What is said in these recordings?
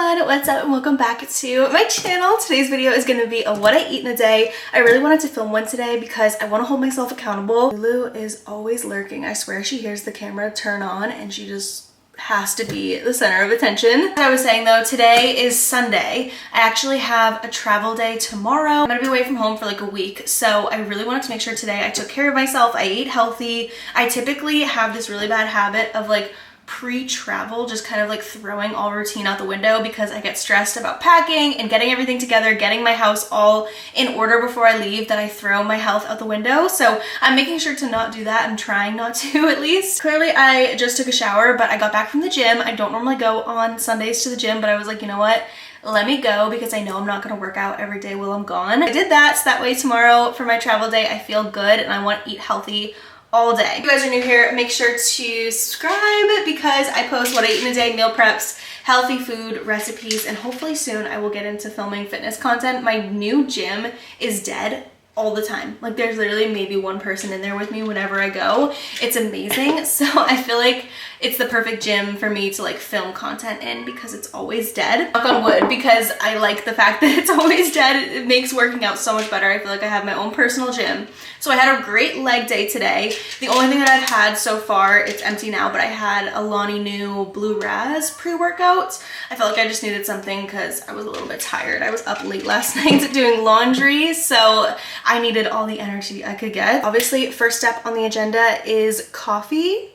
everyone, what's up and welcome back to my channel. Today's video is going to be a what I eat in a day. I really wanted to film one today because I want to hold myself accountable. Lulu is always lurking. I swear she hears the camera turn on and she just has to be the center of attention. As I was saying though, today is Sunday. I actually have a travel day tomorrow. I'm gonna be away from home for like a week, so I really wanted to make sure today I took care of myself. I ate healthy. I typically have this really bad habit of like pre-travel just kind of like throwing all routine out the window because I get stressed about packing and getting everything together, getting my house all in order before I leave, that I throw my health out the window. So I'm making sure to not do that. I'm trying not to, at least. Clearly I just took a shower, but I got back from the gym. I don't normally go on Sundays to the gym, but I was like, you know what? Let me go because I know I'm not going to work out every day while I'm gone. I did that so that way tomorrow for my travel day I feel good and I want to eat healthy all day. If you guys are new here, make sure to subscribe because I post what I eat in a day, meal preps, healthy food recipes, and hopefully soon I will get into filming fitness content. My new gym is dead all the time. Like there's literally maybe one person in there with me whenever I go. It's amazing. So I feel like it's the perfect gym for me to like film content in because it's always dead. Knock on wood, because I like the fact that it's always dead. It makes working out so much better. I feel like I have my own personal gym. So I had a great leg day today. The only thing that I've had so far, it's empty now, but I had a Lonnie New Blue Raz pre-workout. I felt like I just needed something because I was a little bit tired. I was up late last night doing laundry, so I needed all the energy I could get. Obviously, first step on the agenda is coffee,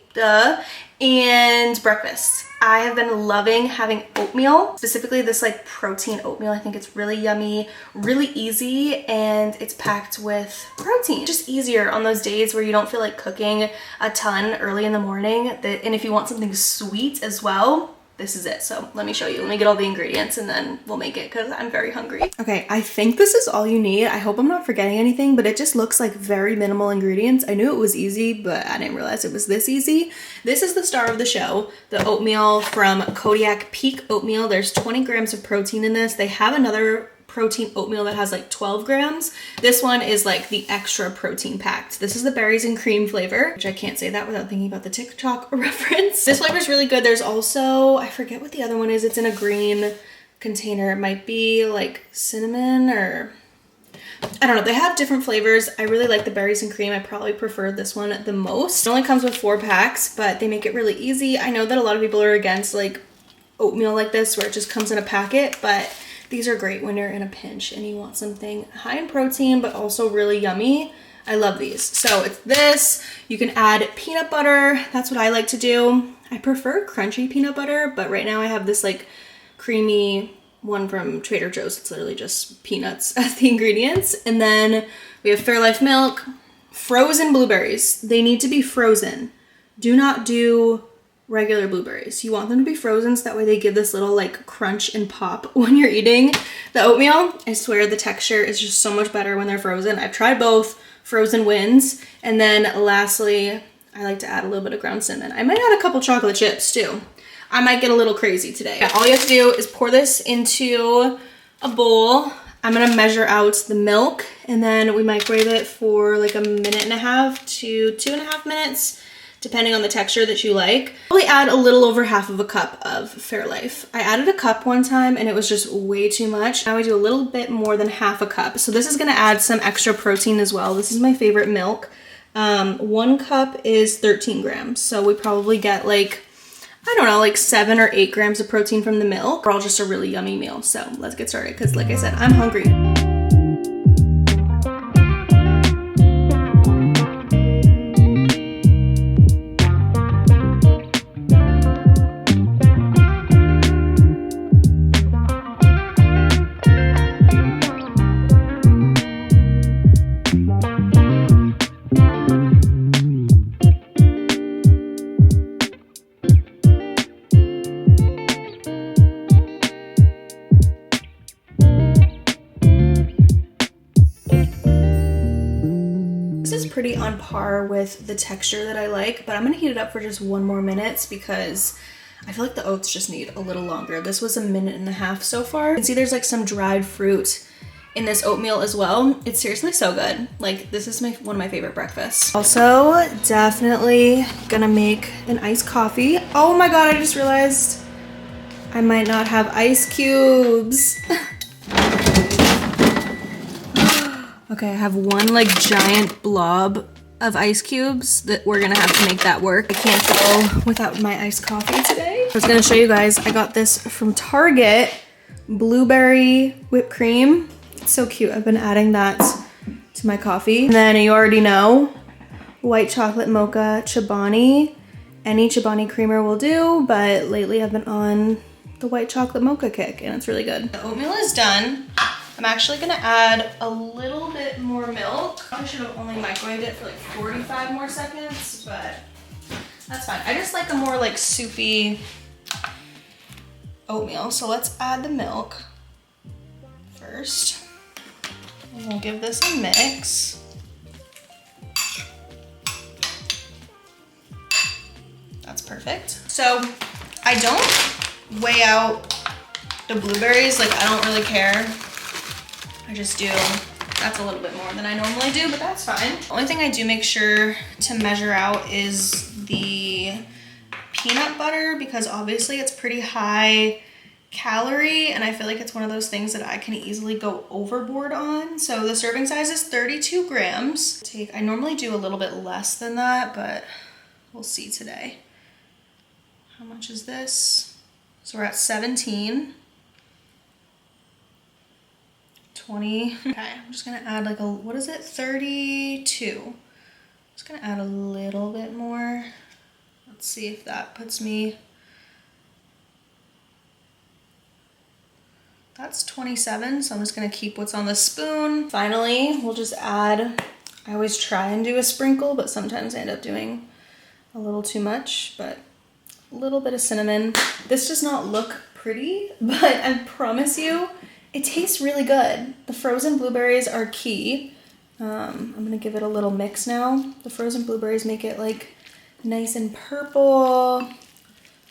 and breakfast. I have been loving having oatmeal, specifically this like protein oatmeal. I think it's really yummy, really easy, and it's packed with protein. Just easier on those days where you don't feel like cooking a ton early in the morning. And if you want something sweet as well, this is it. So let me show you. Let me get all the ingredients and then we'll make it because I'm very hungry. Okay, I think this is all you need. I hope I'm not forgetting anything, but it just looks like very minimal ingredients. I knew it was easy, but I didn't realize it was this easy. This is the star of the show, the oatmeal from Kodiak Peak Oatmeal. There's 20 grams of protein in this. They have another protein oatmeal that has like 12 grams. This one is like the extra protein packed. This is the berries and cream flavor, which I can't say that without thinking about the TikTok reference. This flavor is really good. There's also, I forget what the other one is. It's in a green container. It might be like cinnamon or I don't know. They have different flavors. I really like the berries and cream. I probably prefer this one the most. It only comes with 4 packs, but they make it really easy. I know that a lot of people are against like oatmeal like this where it just comes in a packet, but these are great when you're in a pinch and you want something high in protein but also really yummy. I love these. So it's this. You can add peanut butter. That's what I like to do. I prefer crunchy peanut butter, but right now I have this like creamy one from Trader Joe's. It's literally just peanuts as the ingredients. And then we have Fairlife milk, frozen blueberries. They need to be frozen. Do not do regular blueberries. You want them to be frozen so that way they give this little like crunch and pop when you're eating the oatmeal. I swear the texture is just so much better when they're frozen. I've tried both. Frozen wins. And then lastly, I like to add a little bit of ground cinnamon. I might add a couple chocolate chips too. I might get a little crazy today. Yeah, all you have to do is pour this into a bowl. I'm gonna measure out the milk and then we microwave it for like 1.5 to 2.5 minutes. Depending on the texture that you like. Probably add a little over half of a cup of Fairlife. I added a cup one time and it was just way too much. Now I do a little bit more than half a cup. So this is gonna add some extra protein as well. This is my favorite milk. 1 cup is 13 grams. So we probably get like, I don't know, like 7 or 8 grams of protein from the milk. We're all just a really yummy meal. So let's get started because like I said, I'm hungry. Pretty on par with the texture that I like, but I'm gonna heat it up for just 1 more minute because I feel like the oats just need a little longer. This was 1.5 minutes so far. You can see there's like some dried fruit in this oatmeal as well. It's seriously so good. Like this is one of my favorite breakfasts. Also, definitely gonna make an iced coffee. Oh my God, I just realized I might not have ice cubes. Okay, I have one like giant blob of ice cubes that we're gonna have to make that work. I can't go without my iced coffee today. I was gonna show you guys, I got this from Target, blueberry whipped cream. It's so cute. I've been adding that to my coffee. And then you already know, white chocolate mocha Chobani. Any Chobani creamer will do, but lately I've been on the white chocolate mocha kick and it's really good. The oatmeal is done. I'm actually gonna add a little bit more milk. I should have only microwaved it for like 45 more seconds, but that's fine. I just like a more like soupy oatmeal. So let's add the milk first. And we'll give this a mix. That's perfect. So I don't weigh out the blueberries. Like I don't really care. I just do, that's a little bit more than I normally do, but that's fine. The only thing I do make sure to measure out is the peanut butter because obviously it's pretty high calorie and I feel like it's one of those things that I can easily go overboard on. So the serving size is 32 grams. I normally do a little bit less than that, but we'll see today. How much is this? So we're at 17. 20. Okay, I'm just gonna add like a, what is it? 32. Just gonna add a little bit more. Let's see if that puts me, that's 27, so I'm just gonna keep what's on the spoon. Finally, we'll just add, I always try and do a sprinkle, but sometimes I end up doing a little too much, but a little bit of cinnamon. This does not look pretty, but I promise you, it tastes really good. The frozen blueberries are key. I'm gonna give it a little mix now. The frozen blueberries make it like nice and purple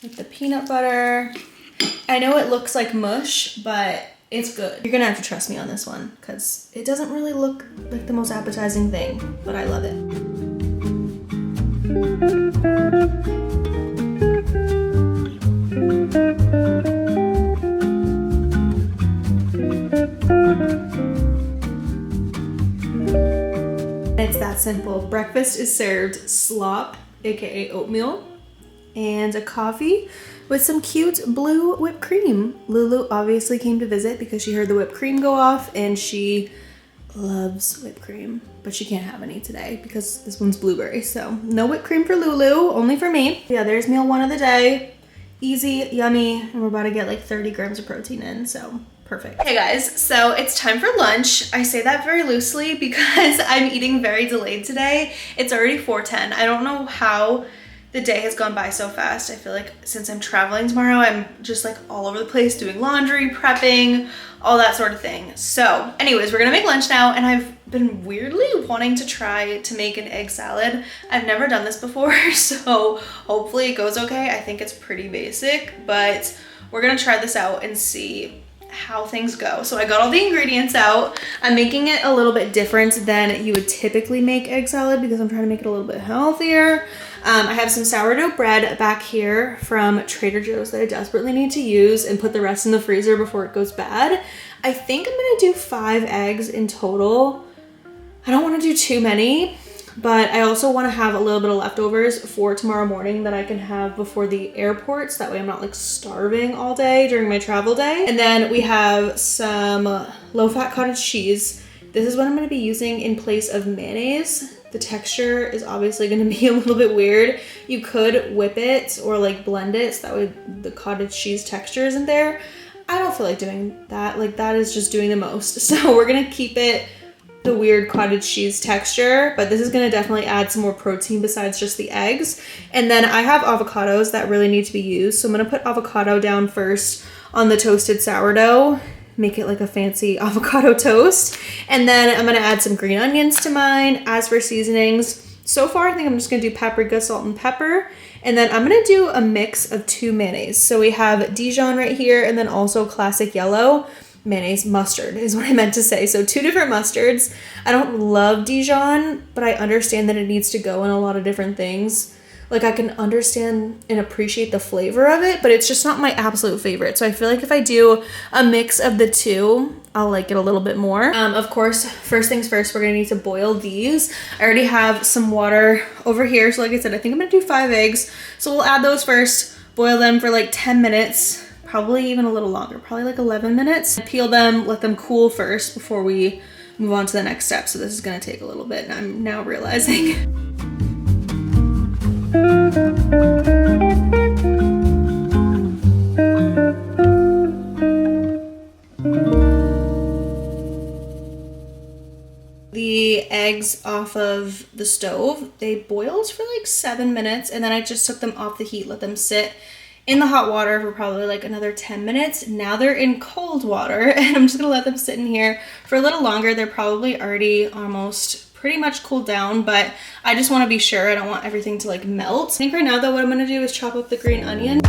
with the peanut butter. I know it looks like mush, but it's good. You're gonna have to trust me on this one because it doesn't really look like the most appetizing thing, but I love it. It's that simple. Breakfast is served slop, aka oatmeal, and a coffee with some cute blue whipped cream. Lulu obviously came to visit because she heard the whipped cream go off and she loves whipped cream, but she can't have any today because this one's blueberry. So no whipped cream for Lulu, only for me. Yeah, there's meal one of the day. Easy, yummy, and we're about to get like 30 grams of protein in, so perfect. Hey guys, so it's time for lunch. I say that very loosely because I'm eating very delayed today. It's already 4:10. I don't know how the day has gone by so fast. I feel like since I'm traveling tomorrow, I'm just like all over the place doing laundry, prepping, all that sort of thing. So anyways, we're gonna make lunch now, and I've been weirdly wanting to try to make an egg salad. I've never done this before, so hopefully it goes okay. I think it's pretty basic, but we're gonna try this out and see how things go. So I got all the ingredients out. I'm making it a little bit different than you would typically make egg salad because I'm trying to make it a little bit healthier. I have some sourdough bread back here from Trader Joe's that I desperately need to use and put the rest in the freezer before it goes bad. I think I'm gonna do 5 eggs in total. I don't wanna do too many, but I also wanna have a little bit of leftovers for tomorrow morning that I can have before the airport, so that way I'm not like starving all day during my travel day. And then we have some low-fat cottage cheese. This is what I'm gonna be using in place of mayonnaise. The texture is obviously gonna be a little bit weird. You could whip it or like blend it so that way the cottage cheese texture isn't there. I don't feel like doing that. Like that is just doing the most. So we're gonna keep it the weird cottage cheese texture, but this is gonna definitely add some more protein besides just the eggs. And then I have avocados that really need to be used. So I'm gonna put avocado down first on the toasted sourdough, make it like a fancy avocado toast. And then I'm gonna add some green onions to mine. As for seasonings, so far I think I'm just gonna do paprika, salt, and pepper. And then I'm gonna do a mix of 2 mayonnaise. So we have Dijon right here, and then also classic yellow. Mayonnaise, mustard is what I meant to say. So 2 different mustards. I don't love Dijon, but I understand that it needs to go in a lot of different things. Like I can understand and appreciate the flavor of it, but it's just not my absolute favorite. So I feel like if I do a mix of the two, I'll like it a little bit more. Of course, first things first, we're gonna need to boil these. I already have some water over here. So like I said, I think I'm gonna do 5 eggs. So we'll add those first, boil them for like 10 minutes, probably even a little longer, probably like 11 minutes. Peel them, let them cool first before we move on to the next step. So this is gonna take a little bit, and I'm now realizing. The eggs off of the stove, they boiled for like 7 minutes, and then I just took them off the heat, let them sit in the hot water for probably like another 10 minutes. Now they're in cold water, and I'm just gonna let them sit in here for a little longer. They're probably already almost pretty much cooled down, but I just want to be sure. I don't want everything to like melt. I think right now though, what I'm gonna do is chop up the green onion.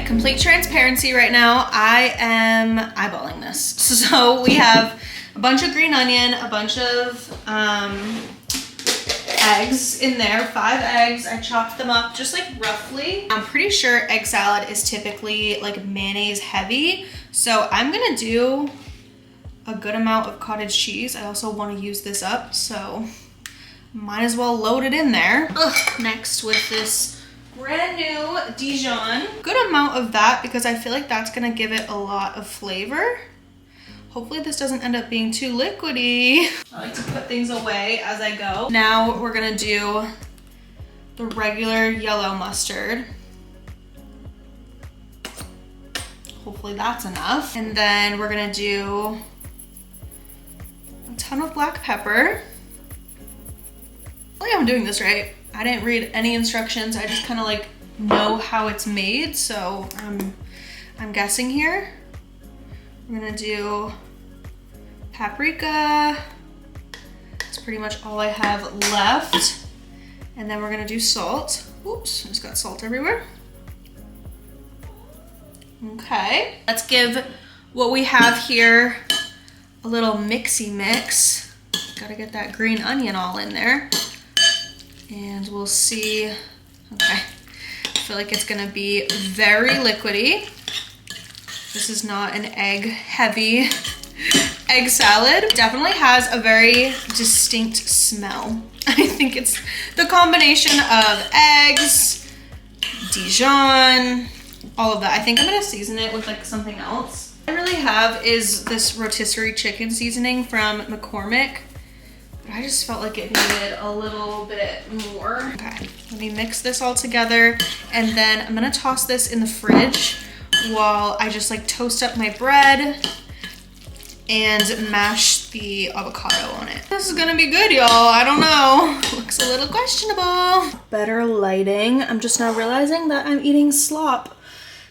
Complete transparency right now, I am eyeballing this. So we have a bunch of green onion, a bunch of eggs in there, 5 eggs. I chopped them up just like roughly. I'm pretty sure egg salad is typically like mayonnaise heavy. So I'm gonna do a good amount of cottage cheese. I also want to use this up, so might as well load it in there. Next with this brand new Dijon. Good amount of that because I feel like that's gonna give it a lot of flavor. Hopefully this doesn't end up being too liquidy. I like to put things away as I go. Now we're gonna do the regular yellow mustard. Hopefully that's enough. And then we're gonna do a ton of black pepper. Hopefully I'm doing this right. I didn't read any instructions. I just kind of like know how it's made, so I'm guessing here. We're gonna do paprika. That's pretty much all I have left. And then we're gonna do salt. Oops, I just got salt everywhere. Okay, let's give what we have here a little mixy mix. Gotta get that green onion all in there. And we'll see. Okay, I feel like it's gonna be very liquidy. This is not an egg heavy egg salad. Definitely has a very distinct smell. I think it's the combination of eggs, Dijon, all of that. I think I'm gonna season it with like something else. What I really have is this rotisserie chicken seasoning from McCormick. I just felt like it needed a little bit more. Okay, let me mix this all together, and then I'm gonna toss this in the fridge while I just like toast up my bread and mash the avocado on it. This is gonna be good, y'all. I don't know. Looks a little questionable. Better lighting. I'm just now realizing that I'm eating slop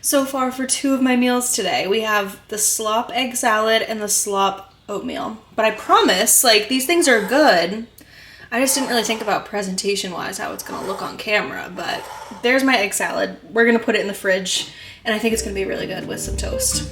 so far for 2 of my meals today. We have the slop egg salad and the slop oatmeal, but I promise, like, these things are good. I just didn't really think about presentation wise how it's gonna look on camera, but there's my egg salad. We're gonna put it in the fridge, and I think it's gonna be really good with some toast.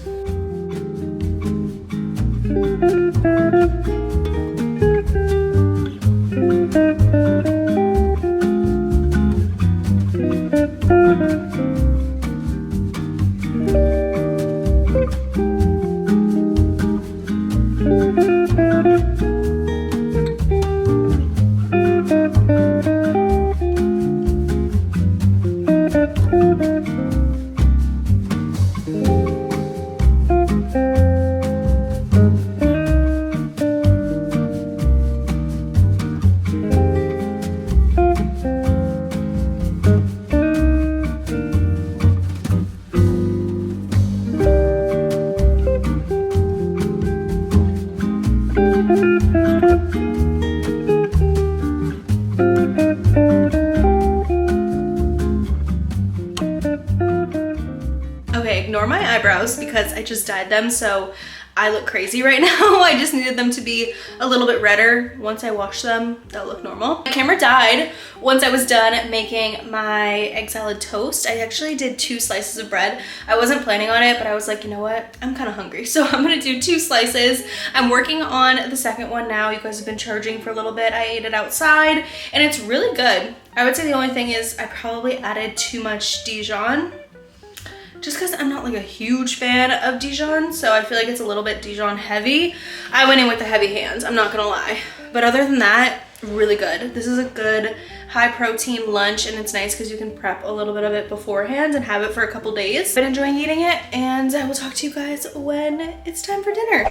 Okay, ignore my eyebrows because I just dyed them, so I look crazy right now. I just needed them to be a little bit redder. Once I wash them, they'll look normal. My camera died once I was done making my egg salad toast. I actually did 2 slices of bread. I wasn't planning on it, but I was like, you know what? I'm kind of hungry, so I'm gonna do 2 slices. I'm working on the second one now. You guys have been charging for a little bit. I ate it outside, and it's really good. I would say the only thing is I probably added too much Dijon, just because I'm not like a huge fan of Dijon, so I feel like it's a little bit Dijon heavy. I went in with the heavy hands, I'm not gonna lie. But other than that, really good. This is a good high protein lunch, and it's nice because you can prep a little bit of it beforehand and have it for a couple days. I've been enjoying eating it, and I will talk to you guys when it's time for dinner.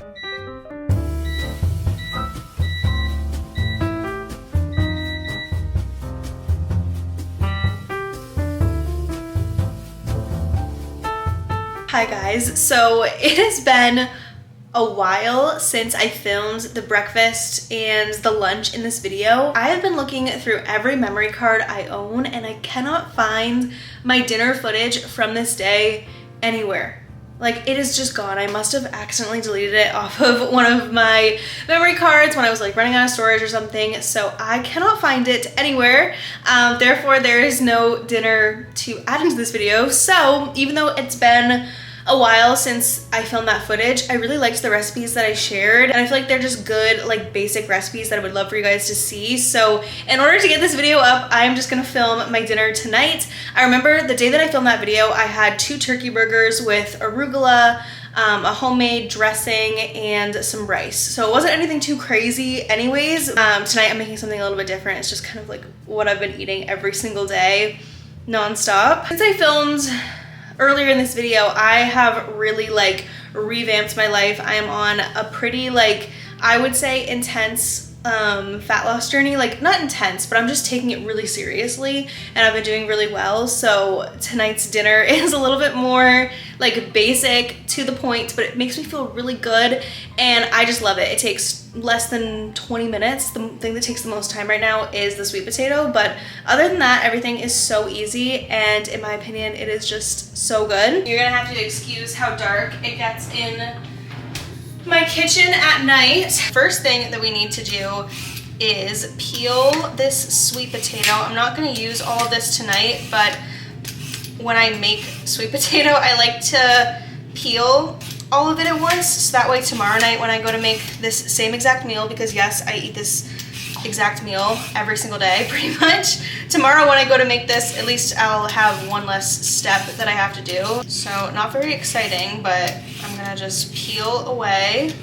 Hi guys, so it has been a while since I filmed the breakfast and the lunch in this video. I have been looking through every memory card I own, and I cannot find my dinner footage from this day anywhere. Like, it is just gone. I must have accidentally deleted it off of one of my memory cards when I was like running out of storage or something, so I cannot find it anywhere. Therefore, there is no dinner to add into this video. So even though it's been a while since I filmed that footage, I really liked the recipes that I shared, and I feel like they're just good, like, basic recipes that I would love for you guys to see. So in order to get this video up, I'm just gonna film my dinner tonight. I remember the day that I filmed that video, I had 2 turkey burgers with arugula, a homemade dressing, and some rice. So it wasn't anything too crazy anyways. Tonight I'm making something a little bit different. It's just kind of like what I've been eating every single day, nonstop. Since I filmed earlier in this video, I have really like revamped my life. I am on a pretty, like, I would say intense fat loss journey. Like, not intense, but I'm just taking it really seriously, and I've been doing really well. So tonight's dinner is a little bit more like basic, to the point, but it makes me feel really good, and I just love it. It takes less than 20 minutes. The thing that takes the most time right now is the sweet potato, but other than that, everything is so easy, and in my opinion, it is just so good. You're gonna have to excuse how dark it gets in my kitchen at night. First thing that we need to do is peel this sweet potato. I'm not gonna use all of this tonight, but when I make sweet potato, I like to peel all of it at once, so that way tomorrow night when I go to make this same exact meal, because yes, I eat this exact meal every single day pretty much, tomorrow when I go to make this, at least I'll have one less step that I have to do. So not very exciting, but I'm gonna just peel away.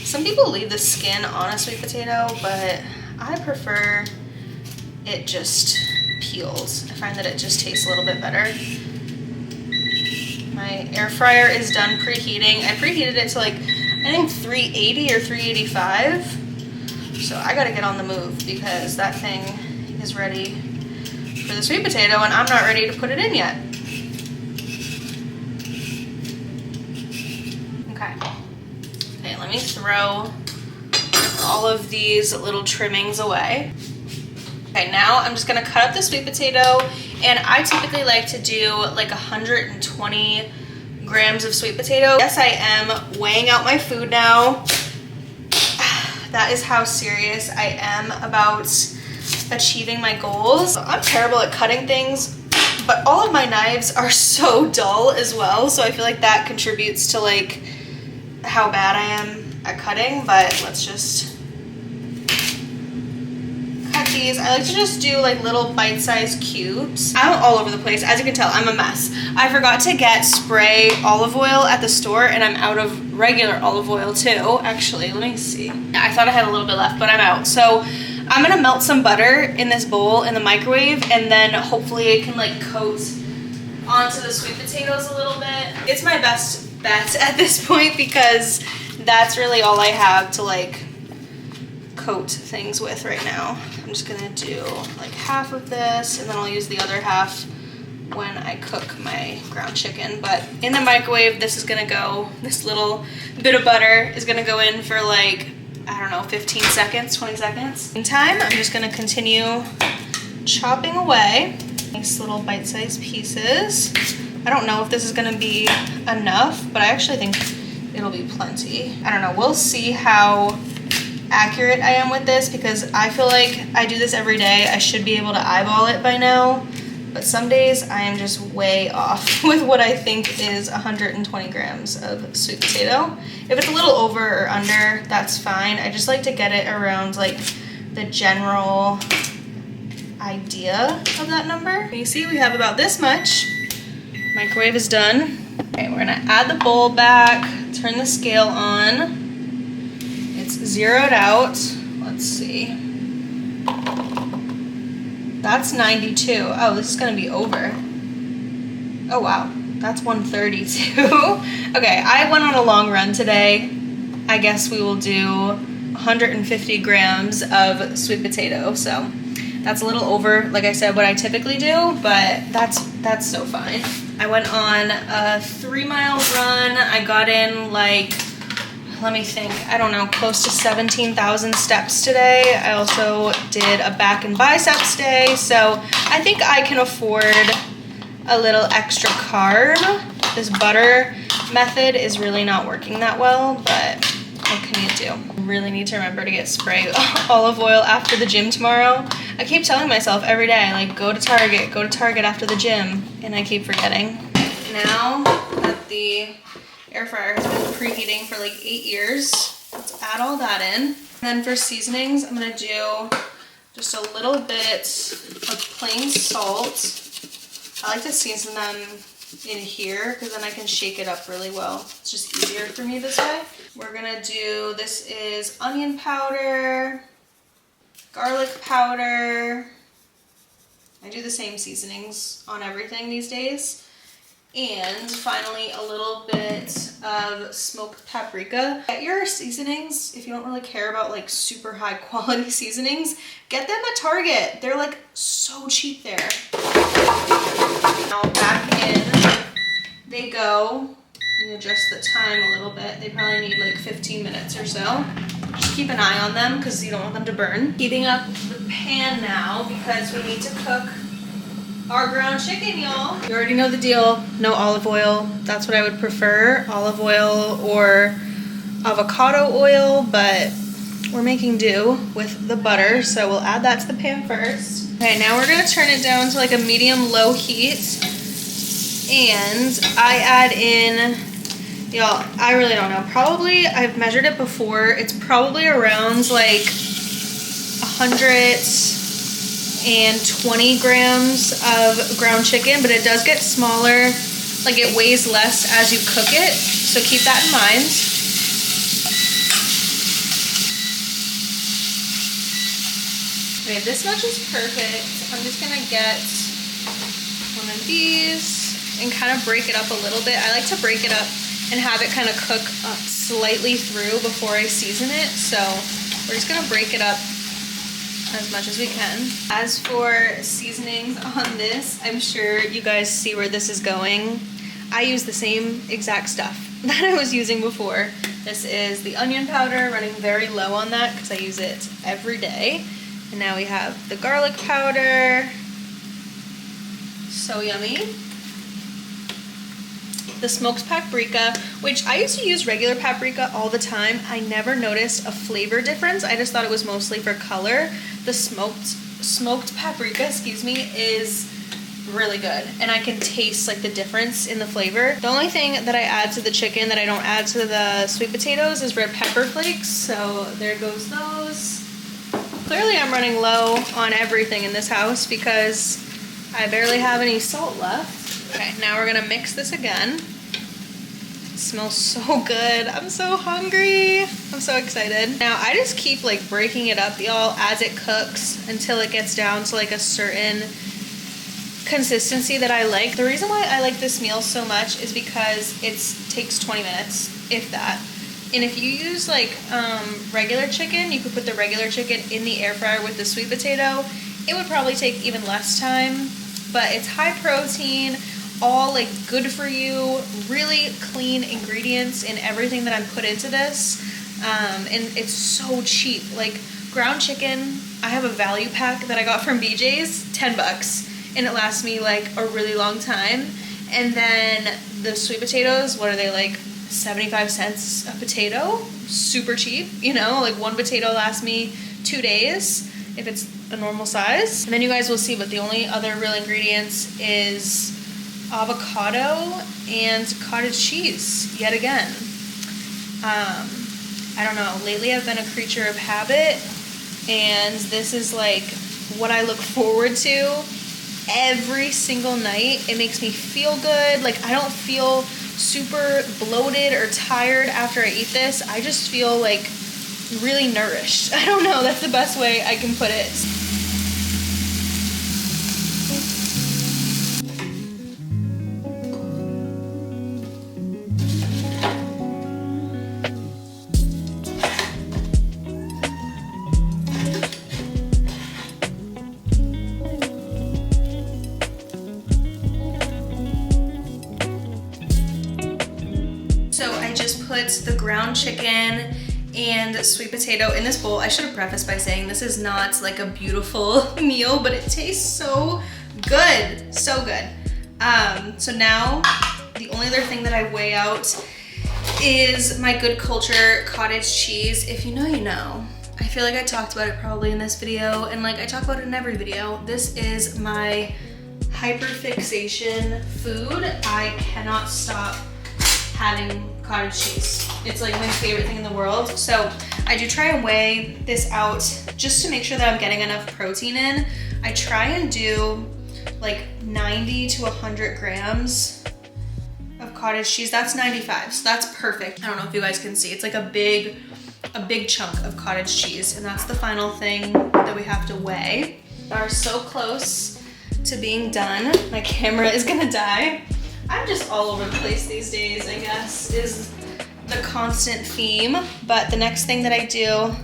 Some people leave the skin on a sweet potato, but I prefer it just peels. I find that it just tastes a little bit better. My air fryer is done preheating. I preheated it to like, I think 380 or 385. So I gotta get on the move because that thing is ready for the sweet potato, and I'm not ready to put it in yet. Okay, let me throw all of these little trimmings away. Okay, now I'm just gonna cut up the sweet potato, and I typically like to do like 120 grams of sweet potato. Yes, I am weighing out my food now. That is how serious I am about achieving my goals. I'm terrible at cutting things, but all of my knives are so dull as well, so I feel like that contributes to like how bad I am at cutting. But let's just cut these. I like to just do like little bite-sized cubes. I'm all over the place. As you can tell, I'm a mess. I forgot to get spray olive oil at the store, and I'm out of regular olive oil too. Actually, let me see. I thought I had a little bit left, but I'm out. So I'm gonna melt some butter in this bowl in the microwave, and then hopefully it can like coat onto the sweet potatoes a little bit. It's my best bet at this point because that's really all I have to like coat things with right now. I'm just gonna do like half of this, and then I'll use the other half when I cook my ground chicken. But in the microwave, this is gonna go, this little bit of butter is gonna go in for like I don't know, 15 seconds, 20 seconds. Meantime, I'm just gonna continue chopping away. Nice little bite-sized pieces. I don't know if this is gonna be enough, but I actually think it'll be plenty. I don't know, we'll see how accurate I am with this because I feel like I do this every day. I should be able to eyeball it by now, but some days I am just way off with what I think is 120 grams of sweet potato. If it's a little over or under, that's fine. I just like to get it around like the general idea of that number. You see we have about this much. Microwave is done. Okay, we're gonna add the bowl back, turn the scale on. It's zeroed out. Let's see. That's 92. Oh, this is gonna be over. Oh wow, that's 132. Okay, I went on a long run today. I guess we will do 150 grams of sweet potato. So that's a little over, like I said, what I typically do, but that's so fine. I went on a 3-mile run. I got in like, let me think, I don't know, close to 17,000 steps today. I also did a back and biceps day, so I think I can afford a little extra carb. This butter method is really not working that well, but what can you do? I really need to remember to get spray olive oil after the gym tomorrow. I keep telling myself every day, like, go to Target after the gym, and I keep forgetting. Now that the air fryer has been preheating for like 8 years, let's add all that in. And then for seasonings, I'm gonna do just a little bit of plain salt. I like to season them in here because then I can shake it up really well. It's just easier for me this way. We're gonna do, this is onion powder, garlic powder. I do the same seasonings on everything these days. And finally, a little bit of smoked paprika. Get your seasonings, if you don't really care about like super high quality seasonings, get them at Target. They're like so cheap there. Now back in they go. And adjust the time a little bit. They probably need like 15 minutes or so. Just keep an eye on them because you don't want them to burn. Heating up the pan now because we need to cook our ground chicken, y'all. You already know the deal. No olive oil. That's what I would prefer. Olive oil or avocado oil, but we're making do with the butter, so we'll add that to the pan first. Okay, now we're gonna turn it down to like a medium-low heat. And I add in, y'all, I really don't know. Probably, I've measured it before. It's probably around like 120 grams of ground chicken, but it does get smaller. Like it weighs less as you cook it. So keep that in mind. Okay, this much is perfect. I'm just gonna get one of these and kind of break it up a little bit. I like to break it up and have it kind of cook slightly through before I season it. So we're just gonna break it up as much as we can. As for seasonings on this, I'm sure you guys see where this is going. I use the same exact stuff that I was using before. This is the onion powder, running very low on that because I use it every day. And now we have the garlic powder. So yummy. The smoked paprika, which I used to use regular paprika all the time. I never noticed a flavor difference. I just thought it was mostly for color. The smoked paprika, excuse me, is really good. And I can taste like the difference in the flavor. The only thing that I add to the chicken that I don't add to the sweet potatoes is red pepper flakes. So there goes those. Clearly I'm running low on everything in this house because I barely have any salt left. Okay, now we're gonna mix this again. It smells so good. I'm so hungry. I'm so excited. Now I just keep like breaking it up, y'all, as it cooks until it gets down to like a certain consistency that I like. The reason why I like this meal so much is because it takes 20 minutes, if that. And if you use like regular chicken, you could put the regular chicken in the air fryer with the sweet potato. It would probably take even less time, but it's high protein, all like good for you, really clean ingredients in everything that I'm put into this. And it's so cheap. Like ground chicken, I have a value pack that I got from BJ's, 10 bucks, and it lasts me like a really long time. And then the sweet potatoes, what are they, like 75 cents a potato? Super cheap, you know, like one potato lasts me 2 days if it's a normal size. And then you guys will see, but the only other real ingredients is avocado and cottage cheese, yet again. I don't know, lately I've been a creature of habit, and this is like what I look forward to every single night. It makes me feel good. Like I don't feel super bloated or tired after I eat this. I just feel like really nourished. I don't know, that's the best way I can put it. Put the ground chicken and sweet potato in this bowl. I should have prefaced by saying this is not like a beautiful meal, but it tastes so good, so good. So now the only other thing that I weigh out is my Good Culture cottage cheese. If you know, you know. I feel like I talked about it probably in this video, and like I talk about it in every video. This is my hyperfixation food. I cannot stop having cottage cheese. It's like my favorite thing in the world. So I do try and weigh this out just to make sure that I'm getting enough protein in. I try and do like 90 to 100 grams of cottage cheese. That's 95, so that's perfect. I don't know if you guys can see. It's like a big chunk of cottage cheese, and that's the final thing that we have to weigh. We are so close to being done. My camera is gonna die. I'm just all over the place these days, I guess, is the constant theme. But the next thing that I do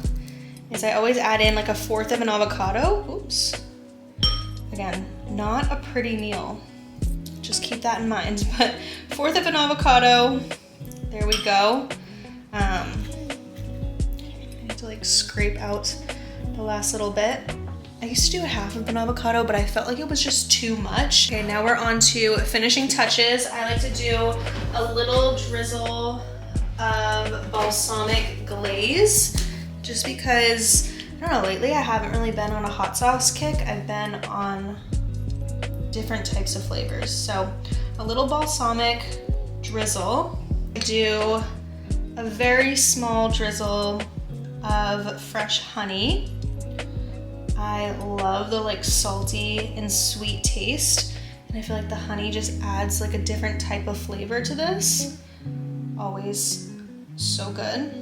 is I always add in like a fourth of an avocado. Oops. Again, not a pretty meal. Just keep that in mind. But fourth of an avocado, there we go. I need to like scrape out the last little bit. I used to do a half of an avocado, but I felt like it was just too much. Okay, now we're on to finishing touches. I like to do a little drizzle of balsamic glaze, just because, I don't know, lately I haven't really been on a hot sauce kick. I've been on different types of flavors. So a little balsamic drizzle. I do a very small drizzle of fresh honey. I love the like salty and sweet taste, and I feel like the honey just adds like a different type of flavor to this. Always so good.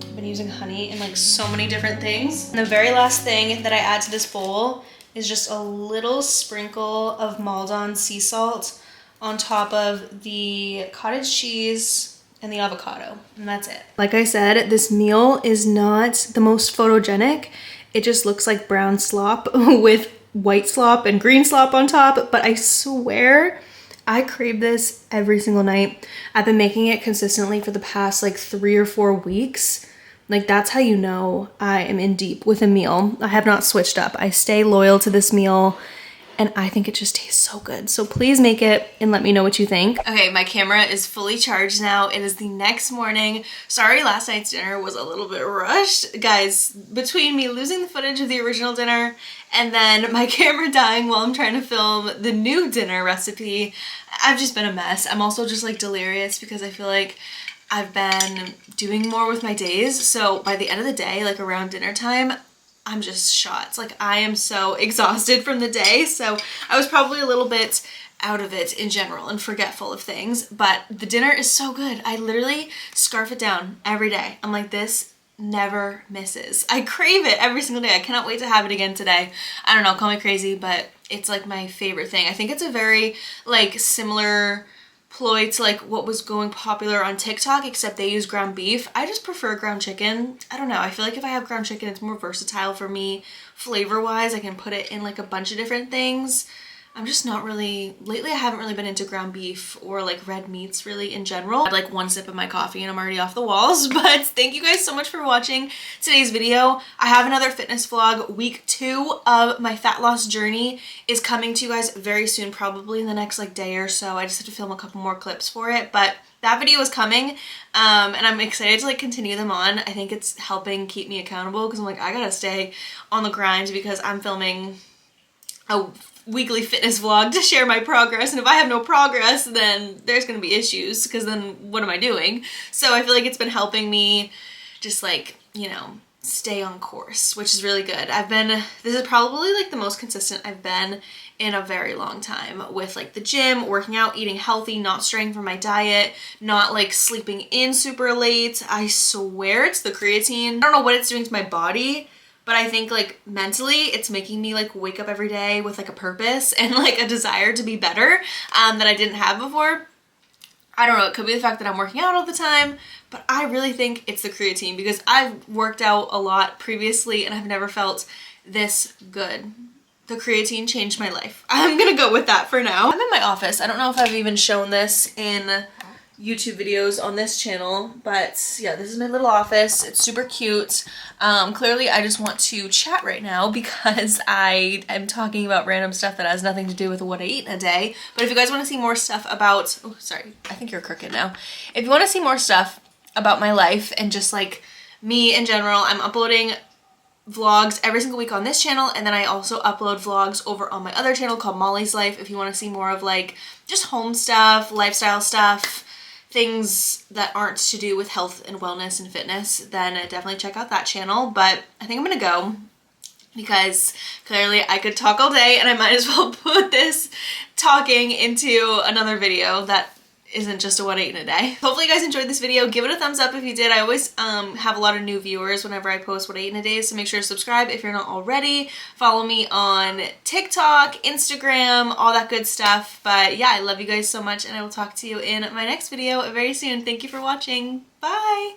I've been using honey in like so many different things. And the very last thing that I add to this bowl is just a little sprinkle of Maldon sea salt on top of the cottage cheese and the avocado, and that's it. Like I said, this meal is not the most photogenic. It just looks like brown slop with white slop and green slop on top, but I swear I crave this every single night. I've been making it consistently for the past like 3 or 4 weeks. Like that's how you know I am in deep with a meal. I have not switched up. I stay loyal to this meal, and I think it just tastes so good. So please make it and let me know what you think. Okay, my camera is fully charged now. It is the next morning. Sorry last night's dinner was a little bit rushed. Guys, between me losing the footage of the original dinner and then my camera dying while I'm trying to film the new dinner recipe, I've just been a mess. I'm also just like delirious because I feel like I've been doing more with my days. So by the end of the day, like around dinner time, I'm just shot. It's like I am so exhausted from the day. So I was probably a little bit out of it in general and forgetful of things, but the dinner is so good. I literally scarf it down every day. I'm like, this never misses. I crave it every single day. I cannot wait to have it again today. I don't know, call me crazy, but it's like my favorite thing. I think it's a very like similar ploy to like what was going popular on TikTok, except they use ground beef. I just prefer ground chicken. I don't know, I feel like if I have ground chicken, it's more versatile for me flavor wise. I can put it in like a bunch of different things. I'm just not really, lately I haven't really been into ground beef or like red meats really in general. I had like one sip of my coffee and I'm already off the walls, but thank you guys so much for watching today's video. I have another fitness vlog. Week 2 of my fat loss journey is coming to you guys very soon, probably in the next like day or so. I just have to film a couple more clips for it, but that video is coming, and I'm excited to like continue them on. I think it's helping keep me accountable because I'm like, I gotta stay on the grind because I'm filming a weekly fitness vlog to share my progress, and if I have no progress then there's gonna be issues because then what am I doing? So I feel like it's been helping me just like, you know, stay on course, which is really good. This is probably like the most consistent I've been in a very long time with like the gym, working out, eating healthy, not straying from my diet, not like sleeping in super late. I swear it's the creatine. I don't know what it's doing to my body, but I think like mentally it's making me like wake up every day with like a purpose and like a desire to be better that I didn't have before. I don't know, it could be the fact that I'm working out all the time, but I really think it's the creatine because I've worked out a lot previously and I've never felt this good. The creatine changed my life. I'm gonna go with that for now. I'm in my office. I don't know if I've even shown this in YouTube videos on this channel, but yeah, this is my little office. It's super cute. Clearly I just want to chat right now because I am talking about random stuff that has nothing to do with what I eat in a day. But if you guys want to see more stuff about, oh sorry, I think you're crooked now. If you want to see more stuff about my life and just like me in general, I'm uploading vlogs every single week on this channel, and then I also upload vlogs over on my other channel called Molly's Life if you want to see more of like just home stuff, lifestyle stuff, things that aren't to do with health and wellness and fitness, then definitely check out that channel. But I think I'm gonna go because clearly I could talk all day and I might as well put this talking into another video that isn't just a what I eat in a day. Hopefully you guys enjoyed this video. Give it a thumbs up if you did. I always have a lot of new viewers whenever I post what I eat in a day, so make sure to subscribe if you're not already. Follow me on TikTok, Instagram, all that good stuff. But yeah, I love you guys so much and I will talk to you in my next video very soon. Thank you for watching. Bye!